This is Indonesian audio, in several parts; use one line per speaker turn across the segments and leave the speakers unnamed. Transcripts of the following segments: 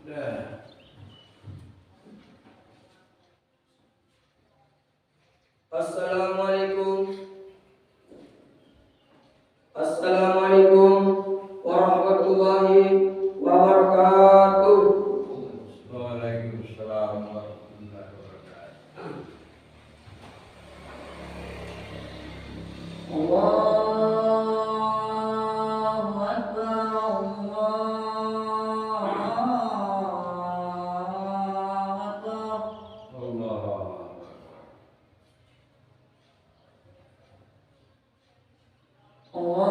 Assalamualaikum. Assalamualaikum warahmatullahi wabarakatuh.
Waalaikumsalam warahmatullahi wabarakatuh.
Allahu Akbar, Allahu Akbar. Allahu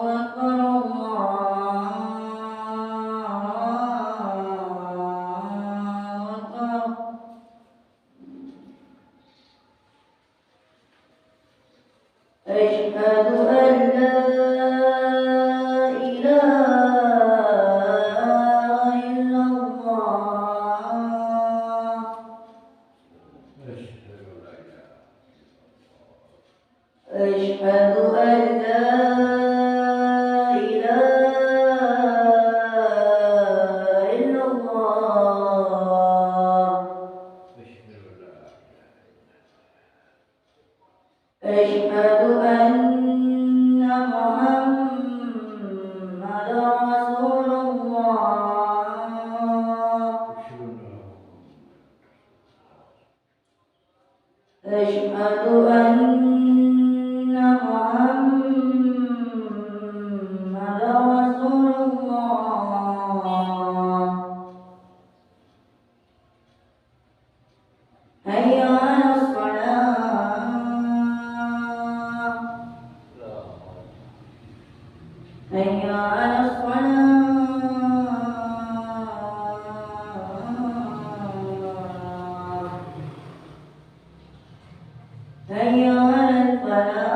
Akbar, Allahu Akbar. أشهد أن لا إله إلا الله. أشهد أن لا إله إلا الله. أشهد أن محمدا رسول الله. أشهد أن محمدا رسول الله. هيا على الصلاة. هيا على الصلاة. هيا على الفلاح.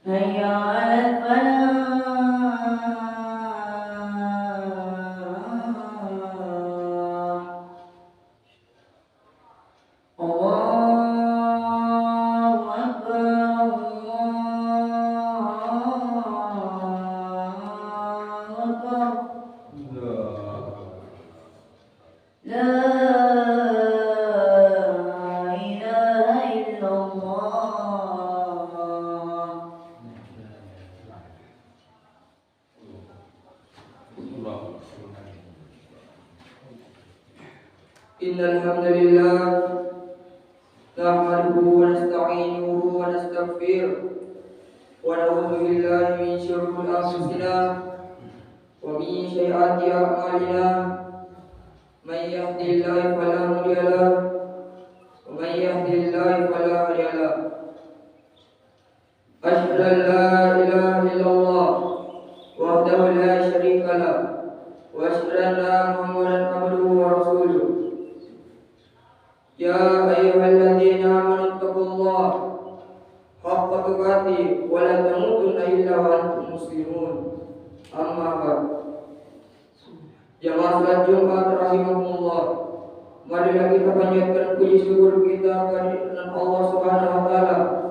هيا على الفلاح. الله أكبر، الله أكبر. لا إله إلا الله.
Innal hamdalillah nahmaduhu wa nasta'inuhu wa nastaghfiruh wa na'udzu billahi min shururi anfusina wa min sayyiati a'malina. Man yahdihillahu fala mudilla lahu wa man yahdihillahu fala hadiya lahu. Asyhadu an la ilaha illallah wahdahu la syarika lahu wa asyhadu anna Muhammadan abduhu wa rasuluh. Ya ayyuhalladzina amanu taqullaha haqqa tuqatih wa la tamutunna illa wa antum muslimun. Amma ba'd. Jamaah salat Jumat rahimakumullah. Marilah kita panjatkan puji syukur kita kepada Allah Subhanahu wa taala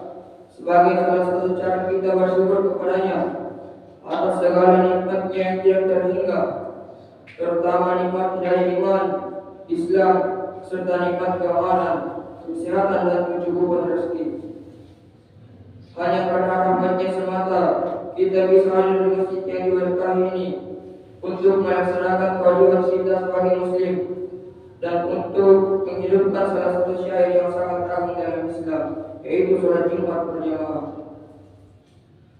sebagai salah satu cara kita bersyukur kepadanya atas segala nikmatnya yang tidak terhingga, terutama nikmat dari iman, Islam, serta nikmat keamanan, kesehatan dan kecukupan rezeki. Hanya karena rahmatnya semata kita bisa hadir di masjid yang diberkahi ini untuk melaksanakan kewajiban kita sebagai muslim dan untuk menghidupkan salah satu syair yang sangat agung dalam Islam, yaitu sholat Jumat berjamaah.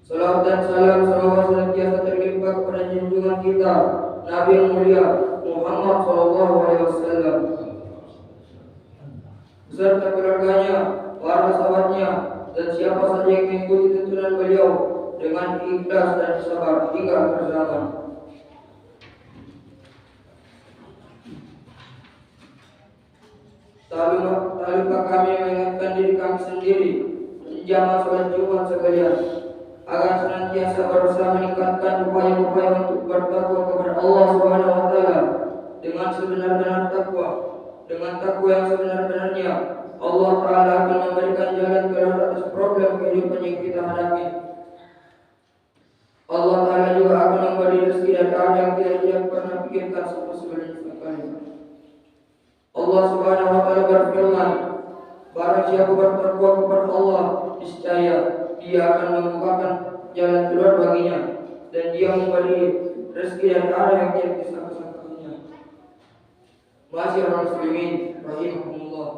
Salawat dan salam selawat senantiasa terlimpah kepada junjungan kita Nabi yang mulia Muhammad SAW beserta keluarganya, para sahabatnya, dan siapa saja yang mengikuti tuntunan beliau dengan ikhlas dan sabar hingga akhir zaman. Tak lupa kami mengingatkan diri kami sendiri menjaga sholat Jumat sekalian agar senantiasa berusaha meningkatkan upaya-upaya untuk bertakwa kepada Allah Subhanahu wa taala dengan sebenar-benar takwa. Dengan takwa yang sebenar-benarnya, Allah Ta'ala akan memberikan jalan keluar atas problem kehidupan yang kita hadapi. dari hal yang tidak pernah pikirkan sama sekali. Allah Subhanahu wa taala berfirman, barang siapa bertakwa kepada Allah, niscaya Dia akan membukakan jalan keluar baginya dan Dia memberi rezeki dari arah yang tidak disangka-sangkanya. Masyaallah muslimin rahimahumullah.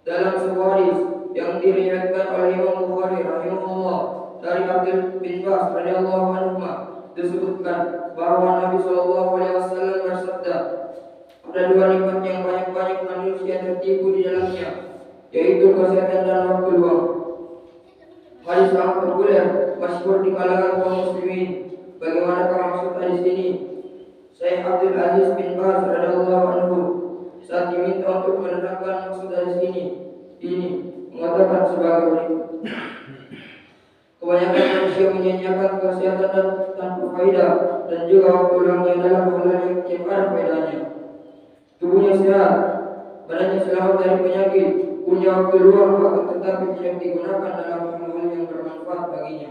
Dalam sebuah hadis yang diriwayatkan oleh Imam Bukhari rahimahullah dari Abdul bin Bas radhiyallahu anhu disebutkan bahwa Nabi sallallahu alaihi wasallam bersabda, ada dua nikmat yang banyak-banyak manusia tertipu di dalamnya, yaitu kesehatan dan waktu luang. Hadis sangat populer, masyhur di kalangan kaum muslimin. Bagaimanakah maksud hadis ini? Syekh Abdul Aziz bin Baz radhiyallahu anhu saat diminta untuk menerangkan maksud hadis ini mengatakan sebagai berikut. Kebanyakan manusia menyanyiakan kesehatan dan tanpa faedah dan juga waktu luangnya dalam hal yang tidak ada faedahnya. Tubuhnya sehat, badannya selamat dari penyakit, punya waktu luang akan tetapi tidak digunakan dalam hal-hal yang bermanfaat baginya.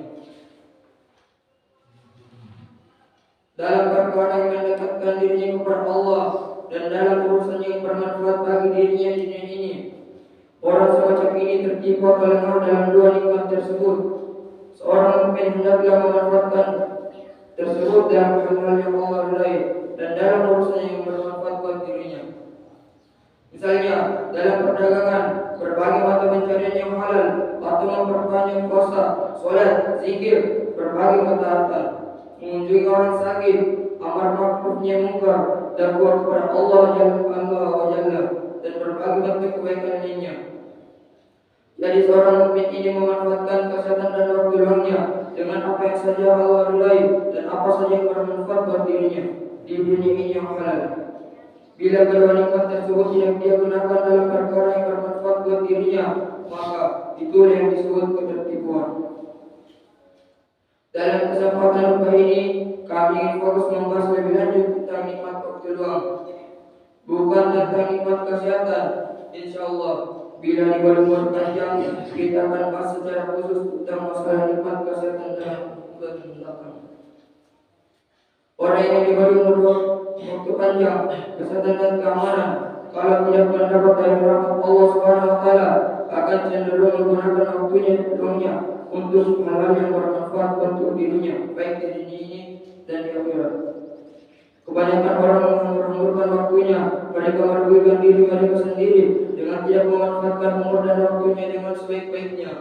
Dalam perkara yang mendekatkan dirinya kepada Allah dan dalam urusan yang bermanfaat bagi dirinya di dunia ini, orang semacam ini tertipu atau lengah dalam dua nikmat tersebut. Seorang mukmin hendaklah memanfaatkan tersebut dalam hal-hal yang Allah ridai dan dalam urusan yang bermanfaat bagi dirinya. Misalnya dalam perdagangan, berbagai macam pencarian yang halal, atau memperbanyak puasa, sholat, zikir, berbagai ketaatan, mengunjungi orang sakit, amar ma'ruf nahi munkar, dakwah kepada Allah Jalla, dan berbagai bentuk kebaikan lainnya. Jadi seorang mukmin ini memanfaatkan kesehatan dan waktu luangnya dengan apa yang saja Allah ridai dan apa saja yang bermanfaat buat dirinya di dunia ini yang halal. Bila kedua nikmat tersebut tidak dia gunakan dalam perkara yang bermanfaat buat dirinya, maka itulah yang disebut ketertipuan. Dalam kesempatan lupa ini, kami ingin fokus membahas lebih lanjut tentang nikmat waktu luang, bukan tentang nikmat kesehatan. Insyaallah bila di umur panjang kita akan bahas secara khusus tentang masalah nikmat kesehatan dalam belakang. Orang yang diberi umur waktu panjang, kesehatan dan keamanan, kalau tidak mendapat dari rahmat Allah Subhanahu wa taala, akan cenderung menggunakan waktunya untuk hal-hal yang bermanfaat untuk dirinya, baik di dunia ini dan di akhirat. Kebanyakan orang menghamburkan waktunya, mereka merugikan diri mereka sendiri dengan tidak memanfaatkan umur dan waktunya dengan sebaik-baiknya.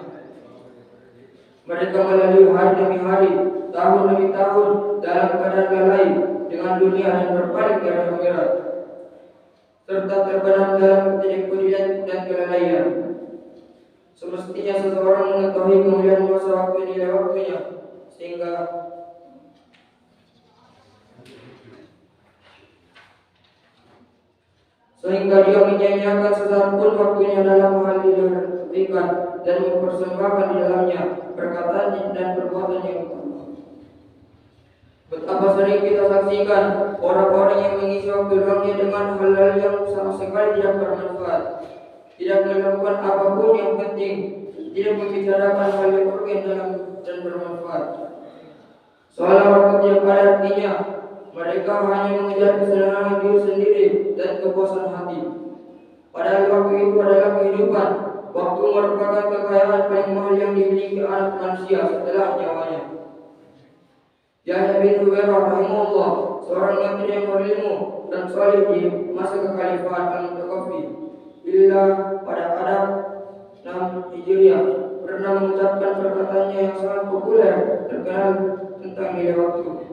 Mereka melalui hari demi hari, tahun demi tahun dalam keadaan lalai dengan dunia dan berpaling dari akhirat, serta terbenam dalam ketidakpedulian dan kelalaian. Semestinya seseorang mengetahui kemuliaan masa waktu nilai waktunya sehingga dia menyanyiakan sesaat pun waktunya dalam hal diberikan dan mempersembahkan di dalamnya perkataan dan perbuatan yang utama. Betapa sering kita saksikan orang-orang yang mengisi waktu luangnya dengan hal-hal yang sama sekali tidak bermanfaat, tidak melakukan apapun yang penting, tidak membicarakan hal yang urgen dan bermanfaat. Soal waktu tidak ada artinya, mereka hanya mengejar kesenangan diri sendiri dan kepuasan hati. Padahal waktu itu adalah kehidupan. Waktu merupakan kekayaan paling mahal yang dimiliki anak manusia setelah nyawanya. Yahya bin Ubairah rahimahullah, seorang menteri yang berilmu dan saleh di masa kekhalifahan Al-Muttaqafi, bila pada Arab 6 Hijriah pernah mengucapkan perkataannya yang sangat populer terkenal tentang nilai waktu.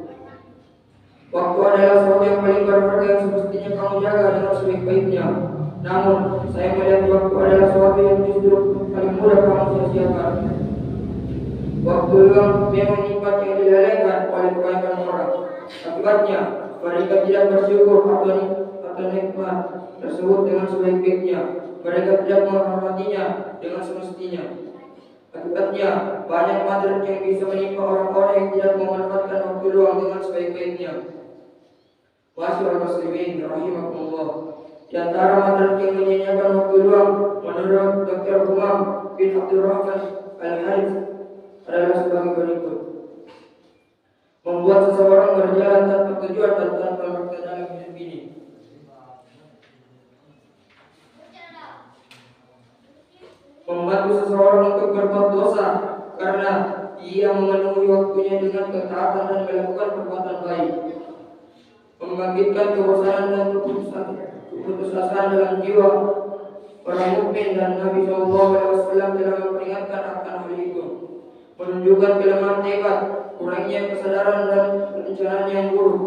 Waktu adalah sesuatu yang paling berharga yang semestinya kamu jaga dengan sebaik-baiknya. Namun, saya melihat waktu adalah sesuatu yang justru paling mudah kamu sia-siakan. Waktu luang memang nikmat yang dilalaikan oleh kebanyakan orang. Akibatnya, mereka tidak bersyukur atau nikmat tersebut dengan sebaik-baiknya. Mereka tidak menghormatinya dengan semestinya. Akibatnya, banyak madarat yang bisa menimpa orang-orang yang tidak memanfaatkan waktu luang dengan sebaik-baiknya. Masyaallah muslimin rahimakumullah. Di antara madarat yang menyanyiakan waktu luang menurut Dr. Umam bin Abdurrahman Al-Harith adalah sebagai berikut. Membuat seseorang berjalan tanpa tujuan dan tanpa makna dalam hidup ini. Membantu seseorang untuk berbuat dosa karena ia memenuhi waktunya dengan ketaatan dan melakukan perbuatan baik. Membangkitkan kebosanan dan keputusasaan dalam jiwa orang mukmin, dan Nabi SAW telah memperingatkan akan hal itu. Menunjukkan kelemahan tekad, kurangnya kesadaran dan perencanaan yang buruk,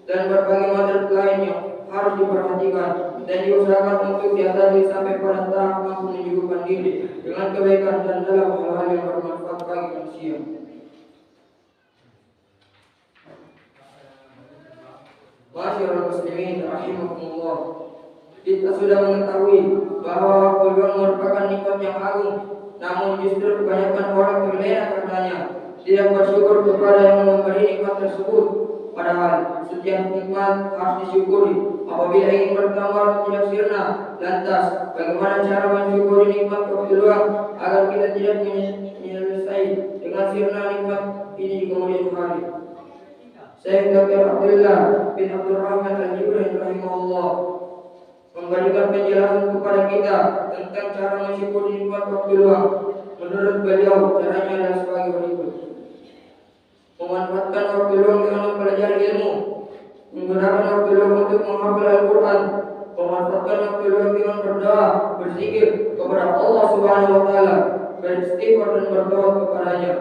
dan berbagai madarat lainnya harus diperhatikan dan diusahakan untuk diatasi sampai pada tahap mampu menyibukkan diri dengan kebaikan dan dalam hal-hal yang bermanfaat bagi manusia. Masyaallah muslimin rahimakumullah. Kita sudah mengetahui bahwa waktu luang merupakan nikmat yang agung, namun justru kebanyakan orang terlena karenanya, tidak bersyukur kepada yang memberi nikmat tersebut. Padahal setiap nikmat harus disyukuri. Apabila ingin bertambah tidak sirna, lantas bagaimana cara mensyukuri nikmat waktu luang agar kita tidak menyelesai dengan sirna nikmat ini di kemudian hari? Syekh Dr. Abdullah bin Abdul Rahman Al-Jibril rahimahullah memberikan penjelasan kepada kita tentang cara mensyukuri nikmat waktu luang. Menurut beliau, caranya adalah sebagai berikut: memanfaatkan waktu luang dengan mempelajari ilmu, menggunakan waktu luang untuk menghafal Al-Quran, memanfaatkan waktu luang dengan berdoa, berzikir kepada Allah Subhanahu wa Ta'ala, beristighfar dan berdoa kepadanya.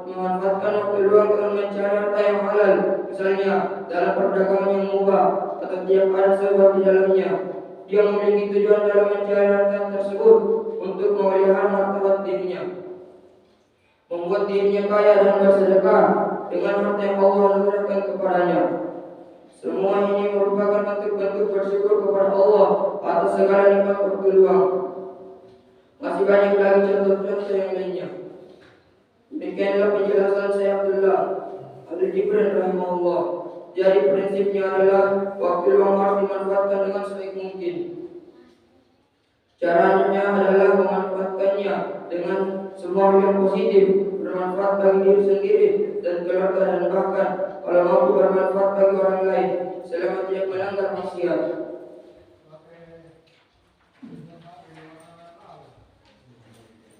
Memanfaatkan waktu luang dengan mencari harta yang halal, misalnya dalam perdagangan yang mubah atau tidak ada sebab di dalamnya. Dia memiliki tujuan dalam mencari harta tersebut untuk memelihara martabat dirinya, membuat dirinya kaya dan bersedekah dengan harta yang Allah anugerahkan kepadanya. Semua ini merupakan bentuk-bentuk bersyukur kepada Allah atas segala nikmat waktu luang. Masih banyak lagi contoh-contoh yang lainnya. Demikianlah penjelasan Syekh Abdullah Al-Jibril rahimahullah. Jadi prinsipnya adalah waktu luang harus dimanfaatkan dengan sebaik mungkin. Caranya adalah memanfaatkannya dengan semua yang positif, bermanfaat bagi diri sendiri dan keluarga, dan bahkan kalau mampu bermanfaat bagi orang lain selama tidak melanggar maksiat.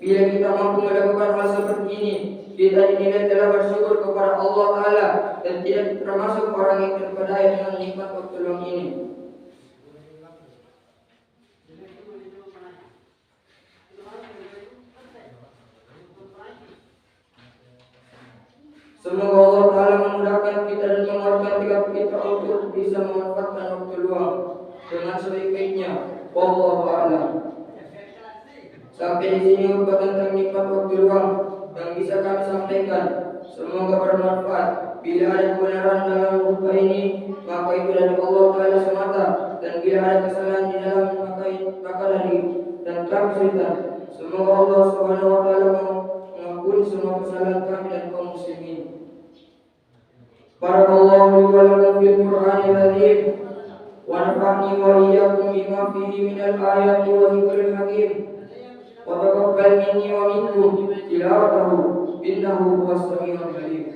Bila kita mampu melakukan hal seperti ini, kita dinilai telah bersyukur kepada Allah Ta'ala dan tidak termasuk orang yang terpedaya dengan nikmat waktu luang ini. Semoga Allah Ta'ala memudahkan kita dan menguatkan sikap kita untuk bisa memanfaatkan waktu luang dengan sebaik-baiknya. Wallahu a'lam. Sampai di sini ubah tentang nikmat waktu luang yang bisa kami sampaikan. Semoga bermanfaat. Bila ada kebenaran dalam buku ini, maka itu dari Allah Ta'ala semata, dan bila ada kesalahan di dalam maka dari dan kami sudah. Semoga Allah Subhanahu wa Ta'ala mengampuni semua kesalahan kami dan kaum muslimin. Barakallahu li wa lakum fil Qur'anil azim wa nafa'ni wa iyyakum bima fihi minal ayati wa dzikril hakim. Wa taqabbal minni wa minkum tilawatahu innahu huwas samiul alim.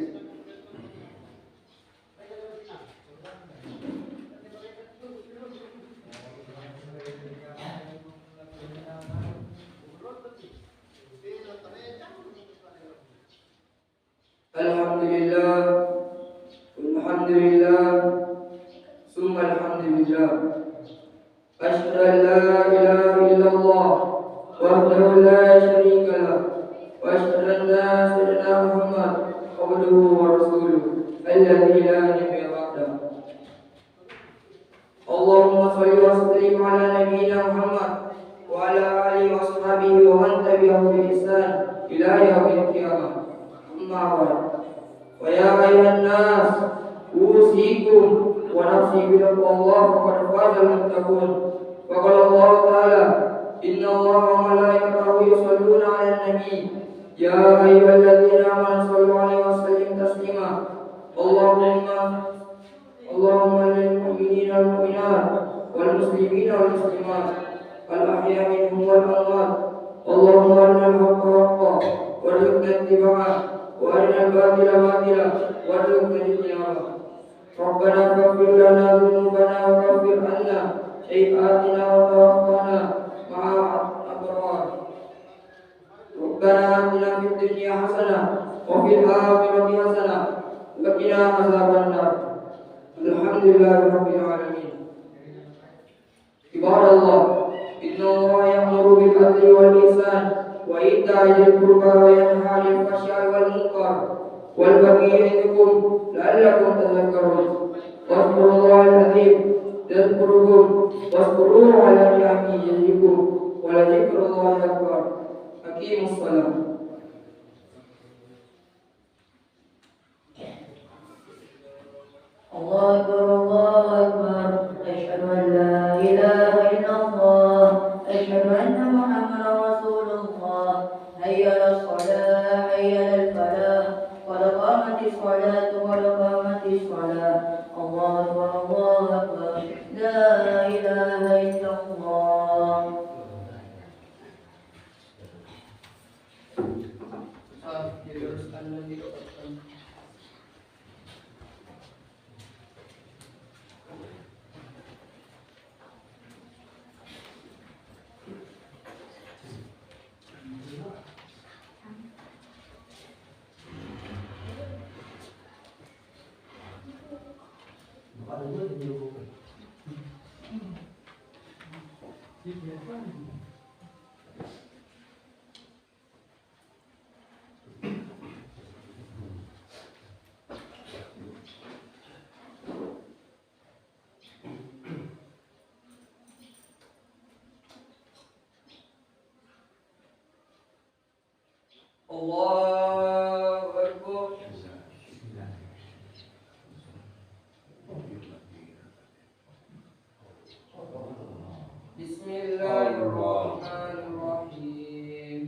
Alhamdulillah, alhamdulillah, summa alhamdulillah. Asyhadu an la ilaha illallah wahdahu la syarika lah, wa asyhadu anna sayyidina Muhammad abduhu wa rasuluh alladzi la nabiyya ba'dahu. Allahumma shalli wa sallim ala nabiyyina Muhammad wa ala alihi wa sahbihi wa man tabi'ahu bi ihsan ila yaumil qiyamah. Amma ba'd. ويا أيها الناس أوصيكم ونفسي بتقوى الله فقد فاز المتقون. وقال الله تعالى: إن الله وملائكته يصلون على النبي يا أيها الذين آمنوا صلوا عليه وسلموا تسليما. اللهم للمؤمنين والمؤمنات والمسلمين والمسلمات الأحياء منهم والأموات اللهم أرنا الحق حقا وارزقنا اتباعه وأرنا الباطل باطلا وارزقنا اجتنابه. ربنا فاغفر لنا ذنوبنا وكفر عنا سيئاتنا وتوفنا مع الأبرار. ربنا آتنا في الدنيا حسنة وفي الآخرة حسنة وقنا عذاب النار. الحمد لله رب العالمين. عباد الله، إن الله يأمر بالعدل والإحسان وإيتاء ذي القربى وينهى عن الفحشاء والمنكر والبغي يعظكم لعلكم تذكرون. واذكروا الله العظيم يذكركم واشكروه على نعمه يزدكم ولذكر الله أكبر. أقيموا الصلاة.
الله أكبر الله أكبر. أشهد أن لا إله إلا الله. أشهد أن محمدا رسول الله. هيا على الصلاة هيا على الفلاح. قد قامت الصلاة قد قامت الصلاة. الله أكبر الله أكبر. لا إله إلا الله.
الله أكبر. بسم الله الرحمن الرحيم.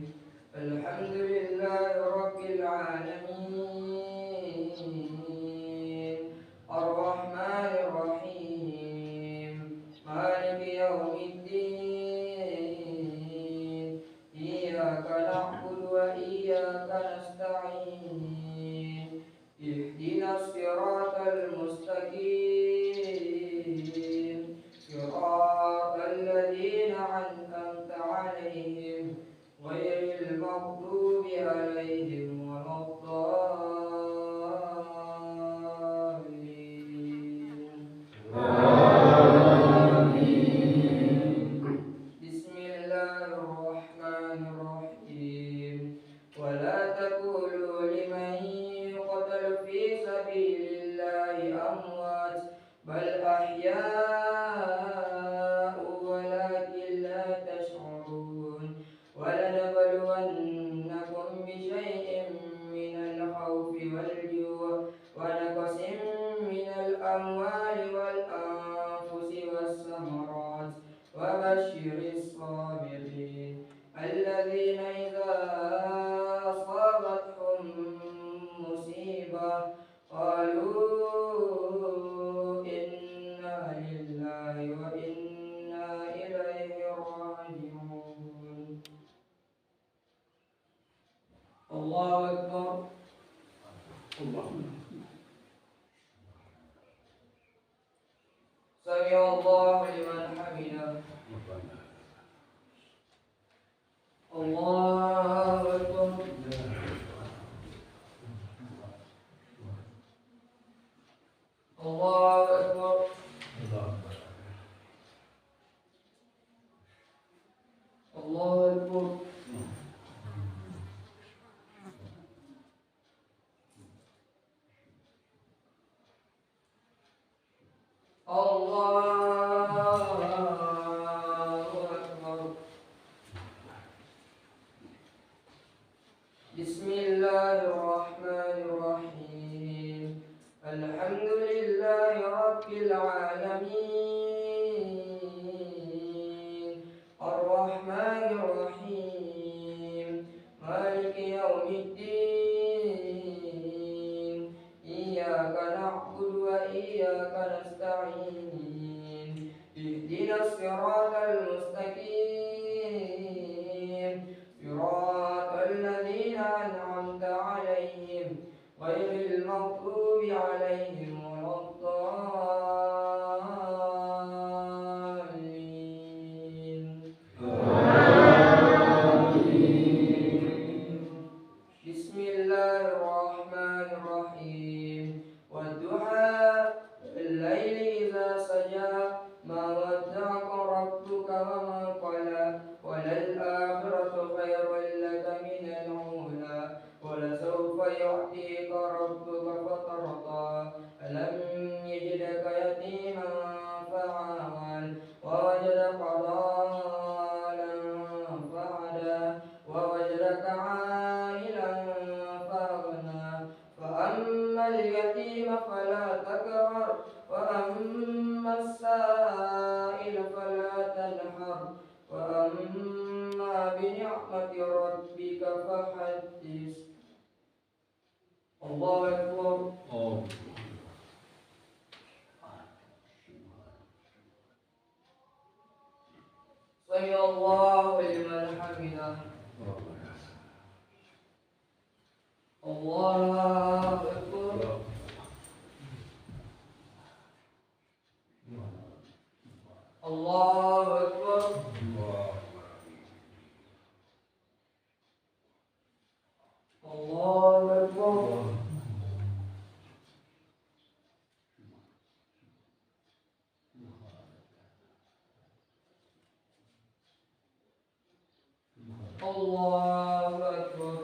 الحمد لله رب العالمين الرحمن الرحيم مالك يوم الدين إياك نعبد وإياك نستعين اهدنا الصراط المستقيم صراط الذين أنعمت عليهم غير المغضوب عليهم ولا الضالين. بسم الله الرحمن الرحيم. ولا تقولوا لمن يقتل في سبيل الله أموات بل أحياء ولكن لا تشعرون. ولنبلونكم بشيء من الخوف والجوع ونقص من الأموال والأنفس والثمرات وبشر الصابرين الذين إذا أصابتهم مصيبة قالوا إنا لله وإنا إليه راجعون. الله أكبر. سمع الله لمن حمده. الله أكبر. الله أكبر. الله أكبر. الله أكبر. بسم الله الرحمن الرحيم. الحمد لله رب العالمين الرحمن الرحيم مالك يوم الدين إياك نعبد وإياك نستعين اهدنا الصراط المستقيم صراط الذين أنعمت عليهم المغضوب عليهم ولا الضالين. بسم الله الرحمن الرحيم. والضحى والليل إذا سجى ما ودعك ربك وما قلى وللآخرة خير لك من الأولى ولسوف يعطيك ربك فترضى ألم يجدك يتيما فآوى ووجدك ضالا فهدى ووجدك عائلا فأغنى فأما اليتيم فلا تقهر وأما السائل فلا تنهر وأما بنعمة ربك فحدث. الله أكبر. سمع الله لمن حمده. الله أكبر. الله أكبر. الله أكبر. الله أكبر.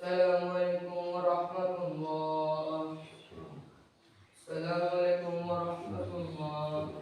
Assalamualaikum warahmatullahi. Assalamualaikum warahmatullahi.